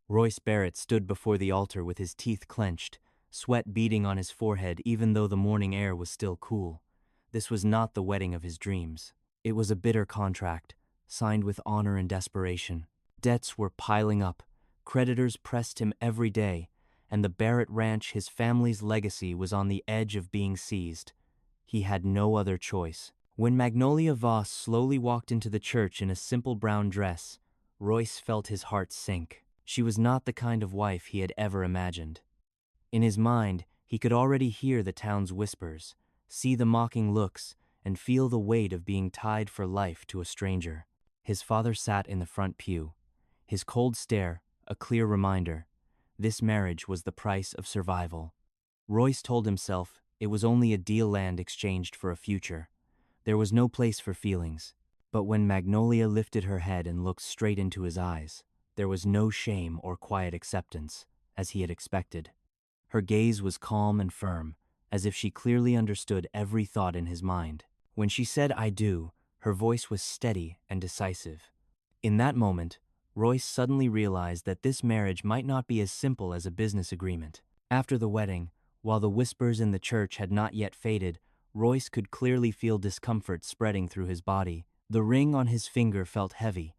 Royce Barrett stood before the altar with his teeth clenched, sweat beading on his forehead even though the morning air was still cool. This was not the wedding of his dreams. It was a bitter contract, signed with honor and desperation. Debts were piling up, creditors pressed him every day, and the Barrett ranch, his family's legacy, was on the edge of being seized. He had no other choice. When Magnolia Voss slowly walked into the church in a simple brown dress, Royce felt his heart sink. She was not the kind of wife he had ever imagined. In his mind, he could already hear the town's whispers, see the mocking looks, and feel the weight of being tied for life to a stranger. His father sat in the front pew, his cold stare a clear reminder. This marriage was the price of survival. Royce told himself it was only a deal, land exchanged for a future. There was no place for feelings. But when Magnolia lifted her head and looked straight into his eyes, there was no shame or quiet acceptance, as he had expected. Her gaze was calm and firm, as if she clearly understood every thought in his mind. When she said "I do," her voice was steady and decisive. In that moment, Royce suddenly realized that this marriage might not be as simple as a business agreement. After the wedding, while the whispers in the church had not yet faded, Royce could clearly feel discomfort spreading through his body. The ring on his finger felt heavy,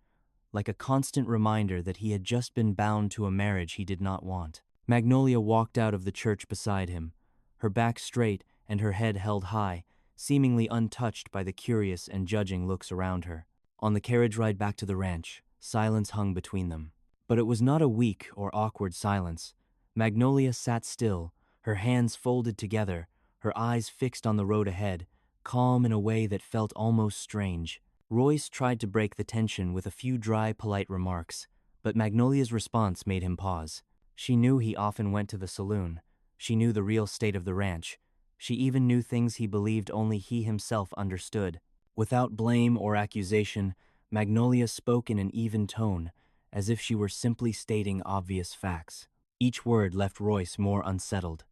like a constant reminder that he had just been bound to a marriage he did not want. Magnolia walked out of the church beside him, her back straight and her head held high, seemingly untouched by the curious and judging looks around her. On the carriage ride back to the ranch, silence hung between them. But it was not a weak or awkward silence. Magnolia sat still, her hands folded together, her eyes fixed on the road ahead, calm in a way that felt almost strange. Royce tried to break the tension with a few dry, polite remarks, but Magnolia's response made him pause. She knew he often went to the saloon. She knew the real state of the ranch. She even knew things he believed only he himself understood. Without blame or accusation, Magnolia spoke in an even tone, as if she were simply stating obvious facts. Each word left Royce more unsettled,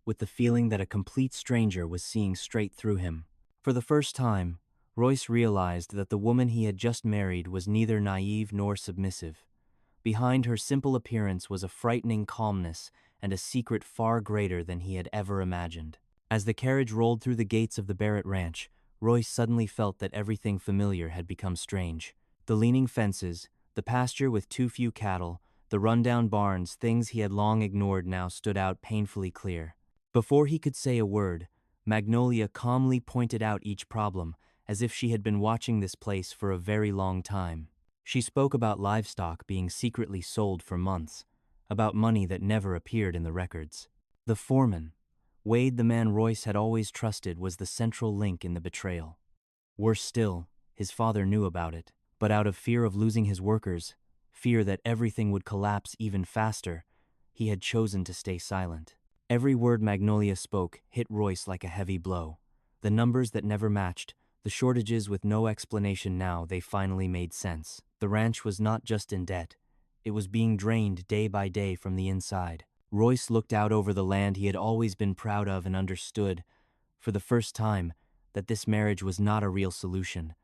with the feeling that a complete stranger was seeing straight through him. For the first time, Royce realized that the woman he had just married was neither naive nor submissive. Behind her simple appearance was a frightening calmness and a secret far greater than he had ever imagined. As the carriage rolled through the gates of the Barrett ranch, Royce suddenly felt that everything familiar had become strange. The leaning fences, the pasture with too few cattle, the rundown barns, things he had long ignored now stood out painfully clear. Before he could say a word, Magnolia calmly pointed out each problem, as if she had been watching this place for a very long time. She spoke about livestock being secretly sold for months, about money that never appeared in the records. The foreman, Wade, the man Royce had always trusted, was the central link in the betrayal. Worse still, his father knew about it, but out of fear of losing his workers, fear that everything would collapse even faster, he had chosen to stay silent. Every word Magnolia spoke hit Royce like a heavy blow. The numbers that never matched, the shortages with no explanation. Now they finally made sense. The ranch was not just in debt. It was being drained day by day from the inside. Royce looked out over the land he had always been proud of and understood, for the first time, that this marriage was not a real solution.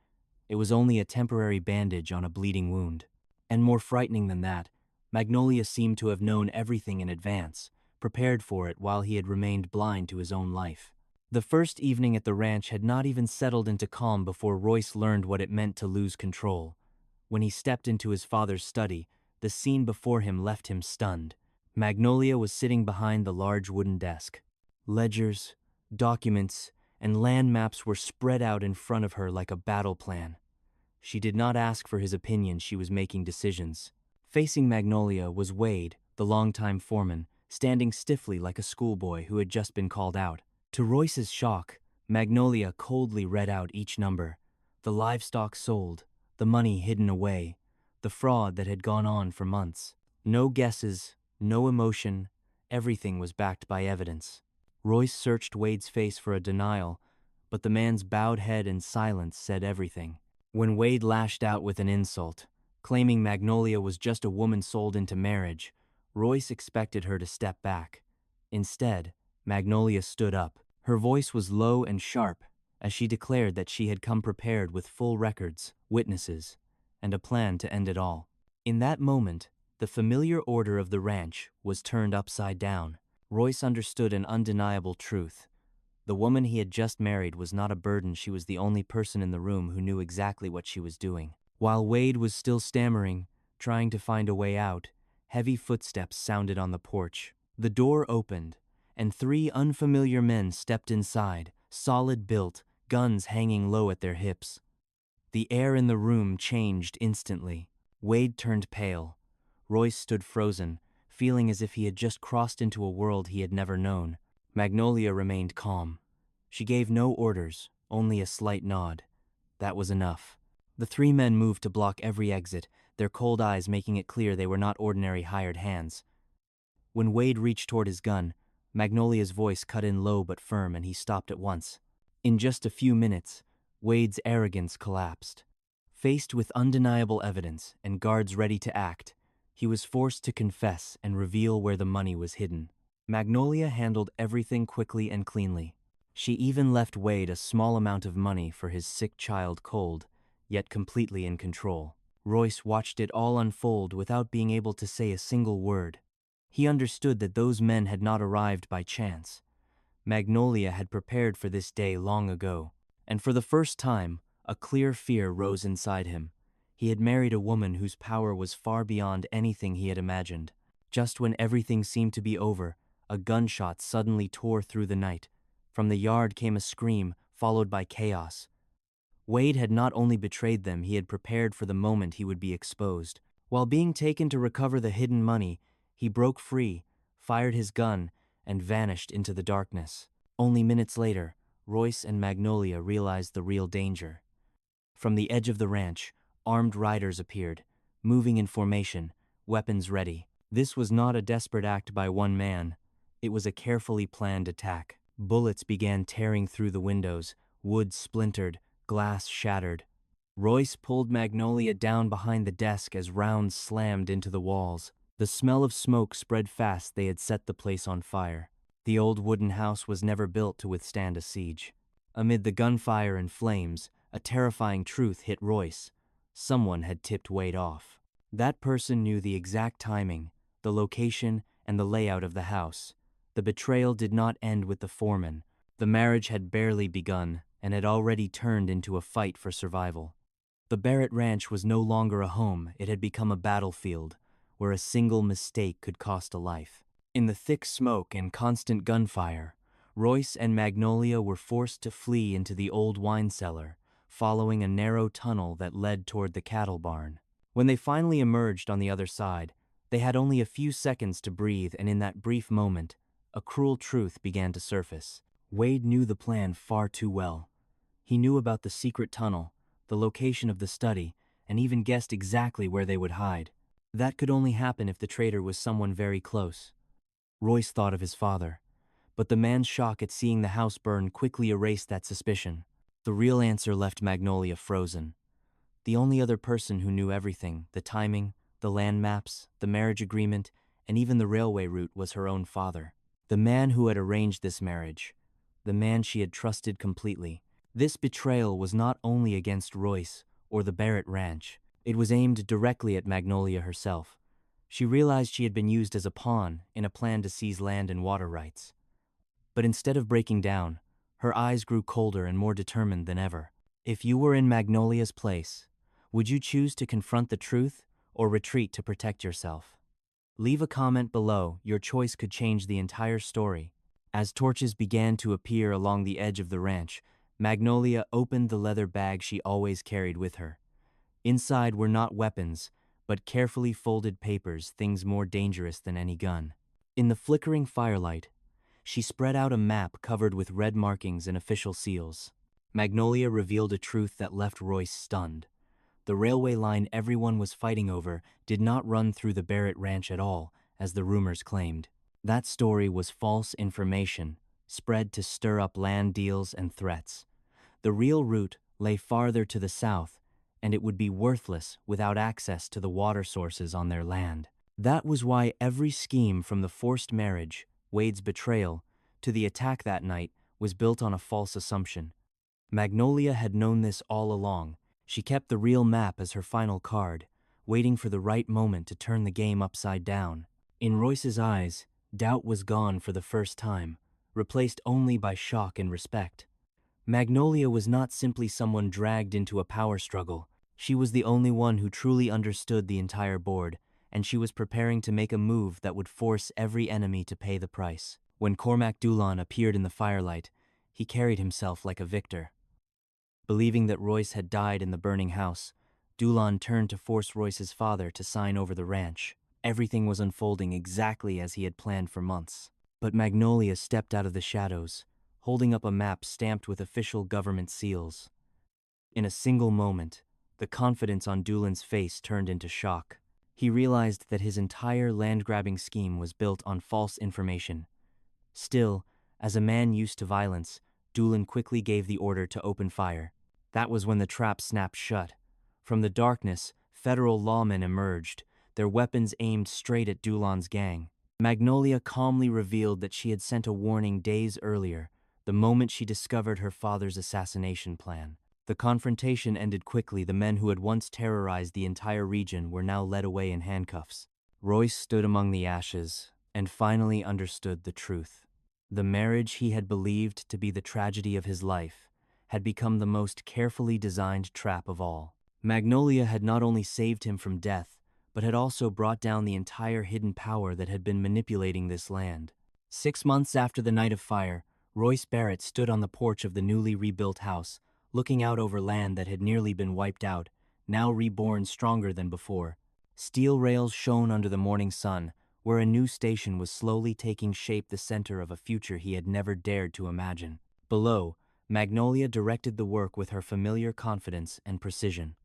It was only a temporary bandage on a bleeding wound. And more frightening than that, Magnolia seemed to have known everything in advance, prepared for it while he had remained blind to his own life. The first evening at the ranch had not even settled into calm before Royce learned what it meant to lose control. When he stepped into his father's study, the scene before him left him stunned. Magnolia was sitting behind the large wooden desk. Ledgers, documents, and land maps were spread out in front of her like a battle plan. She did not ask for his opinion, she was making decisions. Facing Magnolia was Wade, the longtime foreman, standing stiffly like a schoolboy who had just been called out. To Royce's shock, Magnolia coldly read out each number. The livestock sold, the money hidden away, the fraud that had gone on for months. No guesses, no emotion, everything was backed by evidence. Royce searched Wade's face for a denial, but the man's bowed head and silence said everything. When Wade lashed out with an insult, claiming Magnolia was just a woman sold into marriage, Royce expected her to step back. Instead, Magnolia stood up. Her voice was low and sharp as she declared that she had come prepared with full records, witnesses, and a plan to end it all. In that moment, The familiar order of the ranch was turned upside down. Royce understood an undeniable truth. The woman he had just married was not a burden. She was the only person in the room who knew exactly what she was doing. While Wade was still stammering, trying to find a way out, heavy footsteps sounded on the porch. The door opened, and three unfamiliar men stepped inside, solid built, guns hanging low at their hips. The air in the room changed instantly. Wade turned pale. Royce stood frozen, feeling as if he had just crossed into a world he had never known. Magnolia remained calm. She gave no orders, only a slight nod. That was enough. The three men moved to block every exit, their cold eyes making it clear they were not ordinary hired hands. When Wade reached toward his gun, Magnolia's voice cut in low but firm, and he stopped at once. In just a few minutes, Wade's arrogance collapsed. Faced with undeniable evidence and guards ready to act, he was forced to confess and reveal where the money was hidden. Magnolia handled everything quickly and cleanly. She even left Wade a small amount of money for his sick child, cold, yet completely in control. Royce watched it all unfold without being able to say a single word. He understood that those men had not arrived by chance. Magnolia had prepared for this day long ago, and for the first time, a clear fear rose inside him. He had married a woman whose power was far beyond anything he had imagined. Just when everything seemed to be over, a gunshot suddenly tore through the night. From the yard came a scream, followed by chaos. Wade had not only betrayed them, he had prepared for the moment he would be exposed. While being taken to recover the hidden money, he broke free, fired his gun, and vanished into the darkness. Only minutes later, Royce and Magnolia realized the real danger. From the edge of the ranch, armed riders appeared, moving in formation, weapons ready. This was not a desperate act by one man. It was a carefully planned attack. Bullets began tearing through the windows, wood splintered, glass shattered. Royce pulled Magnolia down behind the desk as rounds slammed into the walls. The smell of smoke spread fast. They had set the place on fire. The old wooden house was never built to withstand a siege. Amid the gunfire and flames, a terrifying truth hit Royce. Someone had tipped Wade off. That person knew the exact timing, the location, and the layout of the house. The betrayal did not end with the foreman. The marriage had barely begun and had already turned into a fight for survival. The Barrett Ranch was no longer a home. It had become a battlefield where a single mistake could cost a life. In the thick smoke and constant gunfire, Royce and Magnolia were forced to flee into the old wine cellar, following a narrow tunnel that led toward the cattle barn. When they finally emerged on the other side, they had only a few seconds to breathe, and in that brief moment, a cruel truth began to surface. Wade knew the plan far too well. He knew about the secret tunnel, the location of the study, and even guessed exactly where they would hide. That could only happen if the traitor was someone very close. Royce thought of his father, but the man's shock at seeing the house burn quickly erased that suspicion. The real answer left Magnolia frozen. The only other person who knew everything, the timing, the land maps, the marriage agreement, and even the railway route, was her own father. The man who had arranged this marriage, the man she had trusted completely. This betrayal was not only against Royce or the Barrett Ranch. It was aimed directly at Magnolia herself. She realized she had been used as a pawn in a plan to seize land and water rights. But instead of breaking down, her eyes grew colder and more determined than ever. If you were in Magnolia's place, would you choose to confront the truth or retreat to protect yourself? Leave a comment below. Your choice could change the entire story. As torches began to appear along the edge of the ranch, Magnolia opened the leather bag she always carried with her. Inside were not weapons, but carefully folded papers, things more dangerous than any gun. In the flickering firelight, she spread out a map covered with red markings and official seals. Magnolia revealed a truth that left Royce stunned. The railway line everyone was fighting over did not run through the Barrett Ranch at all, as the rumors claimed. That story was false information, spread to stir up land deals and threats. The real route lay farther to the south, and it would be worthless without access to the water sources on their land. That was why every scheme, from the forced marriage, Wade's betrayal, to the attack that night, was built on a false assumption. Magnolia had known this all along. She kept the real map as her final card, waiting for the right moment to turn the game upside down. In Royce's eyes, doubt was gone for the first time, replaced only by shock and respect. Magnolia was not simply someone dragged into a power struggle. She was the only one who truly understood the entire board, and she was preparing to make a move that would force every enemy to pay the price. When Cormac Doolan appeared in the firelight, he carried himself like a victor. Believing that Royce had died in the burning house, Doolan turned to force Royce's father to sign over the ranch. Everything was unfolding exactly as he had planned for months. But Magnolia stepped out of the shadows, holding up a map stamped with official government seals. In a single moment, the confidence on Doolan's face turned into shock. He realized that his entire land-grabbing scheme was built on false information. Still, as a man used to violence, Doolan quickly gave the order to open fire. That was when the trap snapped shut. From the darkness, federal lawmen emerged, their weapons aimed straight at Doolan's gang. Magnolia calmly revealed that she had sent a warning days earlier, the moment she discovered her father's assassination plan. The confrontation ended quickly. The men who had once terrorized the entire region were now led away in handcuffs. Royce stood among the ashes and finally understood the truth. The marriage he had believed to be the tragedy of his life had become the most carefully designed trap of all. Magnolia had not only saved him from death, but had also brought down the entire hidden power that had been manipulating this land. 6 months after the night of fire, Royce Barrett stood on the porch of the newly rebuilt house, looking out over land that had nearly been wiped out, now reborn stronger than before. Steel rails shone under the morning sun, where a new station was slowly taking shape, the center of a future he had never dared to imagine. Below, Magnolia directed the work with her familiar confidence and precision.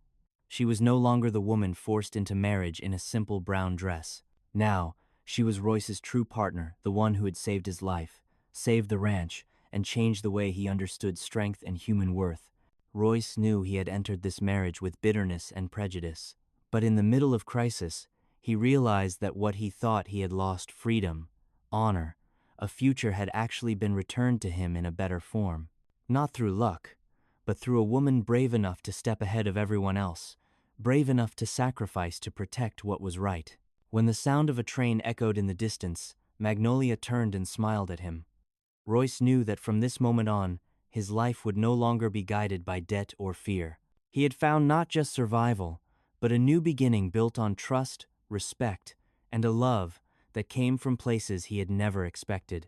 She was no longer the woman forced into marriage in a simple brown dress. Now, she was Royce's true partner, the one who had saved his life, saved the ranch, and changed the way he understood strength and human worth. Royce knew he had entered this marriage with bitterness and prejudice. But in the middle of crisis, he realized that what he thought he had lost, freedom, honor, a future, had actually been returned to him in a better form. Not through luck, but through a woman brave enough to step ahead of everyone else, brave enough to sacrifice to protect what was right. When the sound of a train echoed in the distance, Magnolia turned and smiled at him. Royce knew that from this moment on, his life would no longer be guided by debt or fear. He had found not just survival, but a new beginning built on trust, respect, and a love that came from places he had never expected.